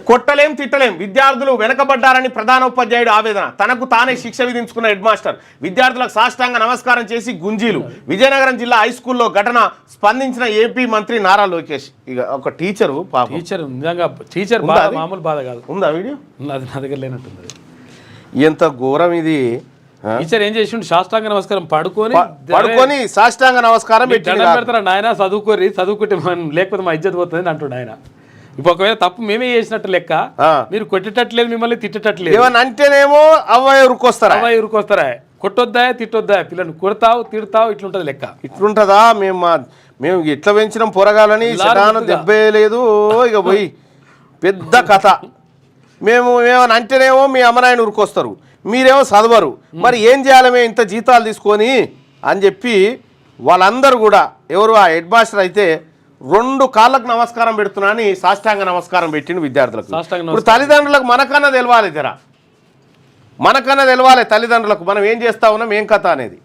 కొట్టలేం తిట్టలేం విద్యార్థులు వెనకబడ్డారని ప్రధానోపాధ్యాయుడు ఆవేదన తనకు తానే శిక్ష విధించుకున్న హెడ్ మాస్టర్ విద్యార్థులకు సాష్టాంగ నమస్కారం చేసి గుంజీలు విజయనగరం జిల్లా హై స్కూల్లో ఘటన స్పందించిన ఏపీ మంత్రి నారా లోకేష్ ఇక ఒక టీచరు టీచర్ నిజంగా టీచర్ మామూలు బాధ కాదు ఉందా వీడియో అది నా దగ్గర లేనట్టుంది ఎంత ఘోరం ఇది టీచర్ ఏం చేసి సాష్టాంగ నమస్కారం పడుకొని సాష్టాంగ నమస్కారం పెడతారా నాయన చదువుకుంటే లేకపోతే మా ఇజ్జత్ పోతుంది అంటుండే ఆయన ఇప్పుడు ఒకవేళ తప్పు మేమే చేసినట్టు లెక్క మీరు కొట్టేటట్లేదు మిమ్మల్ని తిట్టేటట్లేదు ఏమన్నా అంటేనేమో అవ్వయ్య ఉరుకొస్తారా కొట్టొద్దా తిట్టొద్దా పిల్లలు కొడతావు తిడతావు ఇట్లుంటది లెక్క ఇట్లుంటదా మేము ఇట్లా పెంచినాం పొరగాలని దెబ్బేయలేదు ఇక పోయి పెద్ద కథ మేము ఏమని అంటేనేమో మీ అమ్మనాయన ఉరుకొస్తారు మీరేమో చదవరు మరి ఏం చేయాలి మేము ఇంత జీతాలు తీసుకొని అని చెప్పి వాళ్ళందరూ కూడా ఎవరు ఆ హెడ్ మాస్టర్ అయితే 2 కాళ్ళకు నమస్కారం పెడుతున్నా అని సాష్టాంగ నమస్కారం పెట్టిండు విద్యార్థులకు. ఇప్పుడు తల్లిదండ్రులకు మనకన్నా తెలవాలి తల్లిదండ్రులకు మనం ఏం చేస్తా ఉన్నాం ఏం కథ అనేది.